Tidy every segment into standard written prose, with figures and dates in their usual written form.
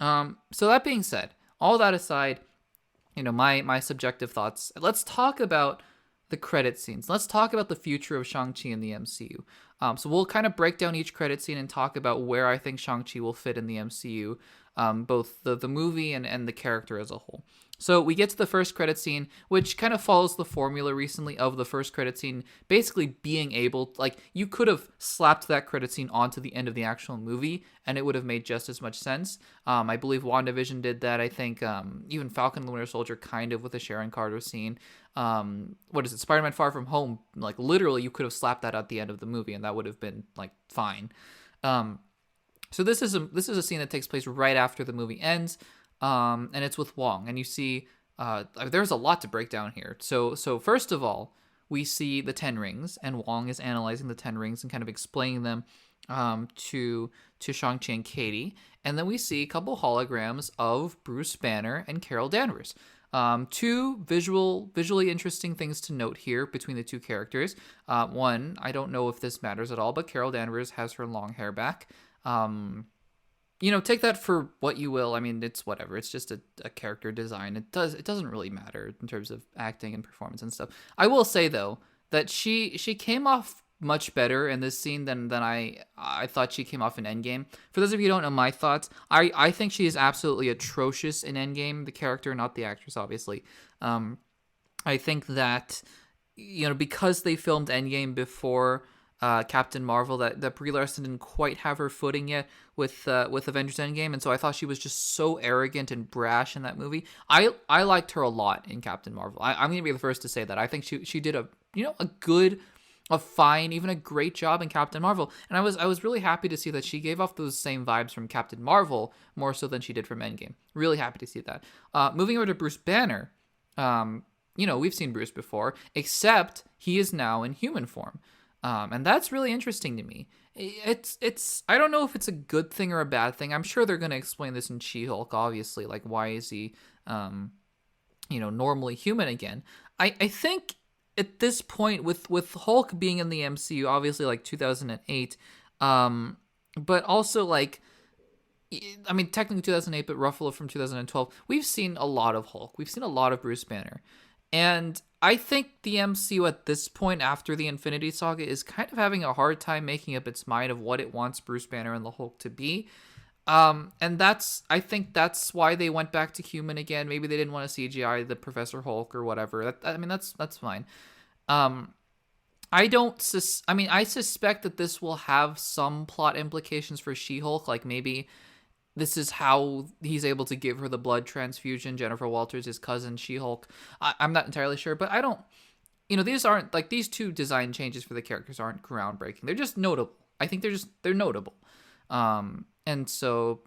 So that being said, all that aside, my subjective thoughts. Let's talk about the credit scenes. Let's talk about the future of Shang-Chi in the MCU. So we'll kind of break down each credit scene and talk about where I think Shang-Chi will fit in the MCU, both the movie and the character as a whole. So we get to the first credit scene, which kind of follows the formula recently of the first credit scene basically being able, like, you could have slapped that credit scene onto the end of the actual movie, and it would have made just as much sense. I believe WandaVision did that. I think even Falcon and the Winter Soldier kind of with the Sharon Carter scene. What is it? Spider-Man Far From Home. Like, literally, you could have slapped that at the end of the movie, and that would have been, like, fine. So this is a scene that takes place right after the movie ends, and it's with Wong, and you see there's a lot to break down here. So first of all, we see the 10 rings, and Wong is analyzing the 10 rings and kind of explaining them to Shang-Chi and Katie, and then we see a couple holograms of Bruce Banner and Carol Danvers. Two visually interesting things to note here between the two characters. One, I don't know if this matters at all, but Carol Danvers has her long hair back. Take that for what you will. I mean, it's whatever. It's just a character design. It doesn't really matter in terms of acting and performance and stuff. I will say though that she came off much better in this scene than I thought she came off in Endgame. For those of you who don't know my thoughts, I think she is absolutely atrocious in Endgame, the character, not the actress, obviously. I think that because they filmed Endgame before Captain Marvel, that Brie Larson didn't quite have her footing yet with Avengers Endgame, and so I thought she was just so arrogant and brash in that movie. I liked her a lot in Captain Marvel. I'm gonna be the first to say that. I think she did a fine, even a great job in Captain Marvel, and I was really happy to see that she gave off those same vibes from Captain Marvel more so than she did from Endgame. Really happy to see that. Moving over to Bruce Banner, we've seen Bruce before, except he is now in human form. And that's really interesting to me. It's I don't know if it's a good thing or a bad thing. I'm sure they're going to explain this in She-Hulk, obviously. Like, why is he, normally human again? I think at this point, with Hulk being in the MCU, obviously, like, 2008, but also, like, I mean, technically 2008, but Ruffalo from 2012, we've seen a lot of Hulk. We've seen a lot of Bruce Banner. And I think the MCU at this point after the Infinity Saga is kind of having a hard time making up its mind of what it wants Bruce Banner and the Hulk to be. And I think that's why they went back to human again. Maybe they didn't want to CGI the Professor Hulk or whatever. That's fine. I suspect that this will have some plot implications for She-Hulk, like maybe this is how he's able to give her the blood transfusion. Jennifer Walters, his cousin, She-Hulk. I'm not entirely sure, but I don't. These two design changes for the characters aren't groundbreaking. They're just notable. I think they're notable. And so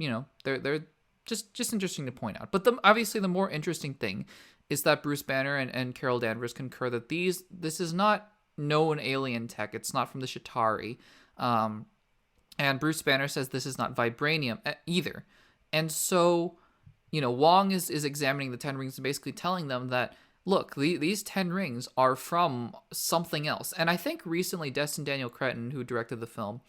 they're just interesting to point out. But obviously the more interesting thing is that Bruce Banner and Carol Danvers concur that this is not known alien tech. It's not from the Chitauri. And Bruce Banner says this is not vibranium either. And so, Wong is examining the 10 rings and basically telling them that, look, these 10 rings are from something else. And I think recently Destin Daniel Cretton, who directed the film,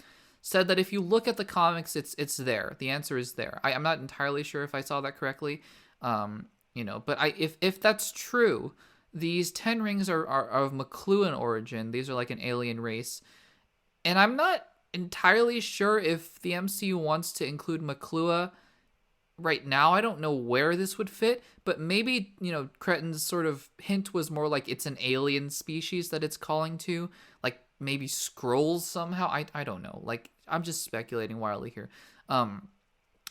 said that if you look at the comics, it's there. The answer is there. I'm not entirely sure if I saw that correctly. But if that's true, these 10 rings are of McLuhan origin. These are like an alien race. And I'm not entirely sure if the MCU wants to include McClure right now. I don't know where this would fit, but maybe, Cretton's sort of hint was more like it's an alien species that it's calling to, like maybe Skrulls somehow. I don't know. Like, I'm just speculating wildly here.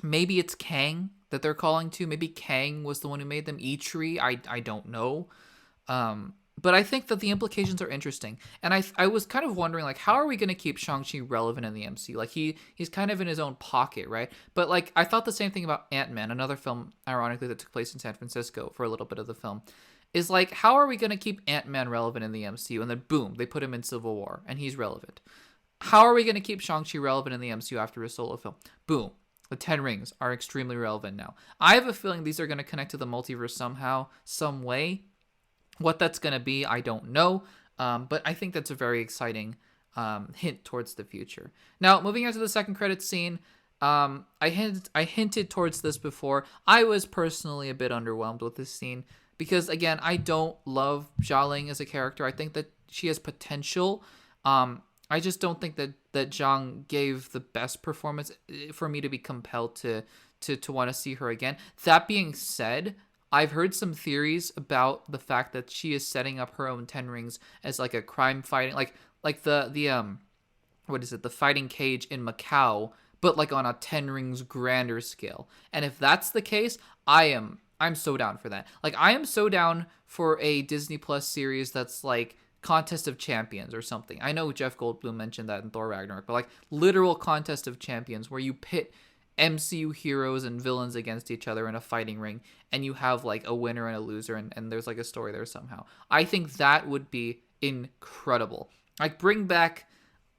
Maybe it's Kang that they're calling to. Maybe Kang was the one who made them. Eitri, I don't know. But I think that the implications are interesting. And I was kind of wondering, like, how are we going to keep Shang-Chi relevant in the MCU? Like, he's kind of in his own pocket, right? But, like, I thought the same thing about Ant-Man, another film, ironically, that took place in San Francisco for a little bit of the film. Is, like, how are we going to keep Ant-Man relevant in the MCU? And then, boom, they put him in Civil War, and he's relevant. How are we going to keep Shang-Chi relevant in the MCU after his solo film? Boom. The 10 rings are extremely relevant now. I have a feeling these are going to connect to the multiverse somehow, some way. What that's going to be, I don't know, but I think that's a very exciting hint towards the future. Now, moving on to the second credits scene, I hinted towards this before. I was personally a bit underwhelmed with this scene because again, I don't love Xialing as a character. I think that she has potential. I just don't think that Zhang gave the best performance for me to be compelled to want to see her again. That being said, I've heard some theories about the fact that she is setting up her own Ten Rings as like a crime fighting, like the what is it, the fighting cage in Macau, but like on a Ten Rings grander scale. And if that's the case, I'm so down for that. Like I am so down for a Disney Plus series that's like Contest of Champions or something. I know Jeff Goldblum mentioned that in Thor Ragnarok, but like literal Contest of Champions where you pit MCU heroes and villains against each other in a fighting ring and you have like a winner and a loser and there's like a story there somehow. I think that would be incredible. Like bring back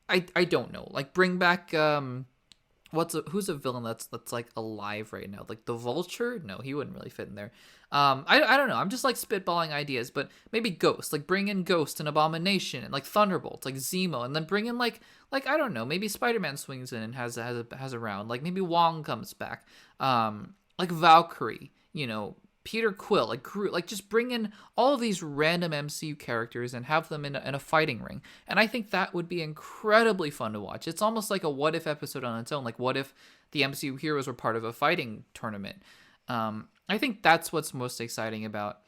I don't know. Like bring back who's a villain that's like alive right now? Like the Vulture? No, he wouldn't really fit in there. I don't know. I'm just like spitballing ideas, but maybe Ghost. Like bring in Ghost and Abomination and like Thunderbolt, like Zemo, and then bring in like I don't know. Maybe Spider-Man swings in and has a round. Like maybe Wong comes back. Like Valkyrie. You know, Peter Quill, like Groot, like just bring in all of these random MCU characters and have them in a fighting ring. And I think that would be incredibly fun to watch. It's almost like a what if episode on its own. Like what if the MCU heroes were part of a fighting tournament? I think that's what's most exciting about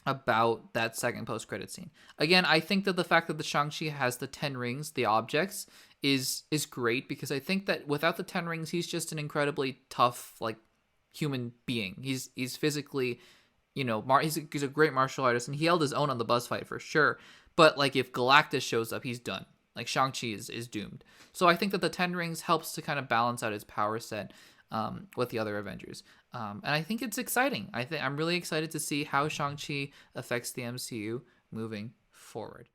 that second post-credit scene. Again, I think that the fact that the Shang-Chi has the 10 rings, the objects, is great because I think that without the 10 rings, he's just an incredibly tough, like, human being. He's physically, you know, he's a great martial artist, and he held his own on the bus fight for sure. But like if Galactus shows up, he's done. Like Shang-Chi is doomed. So I think that the 10 rings helps to kind of balance out his power set with the other Avengers. And I think it's exciting. I'm really excited to see how Shang-Chi affects the MCU moving forward.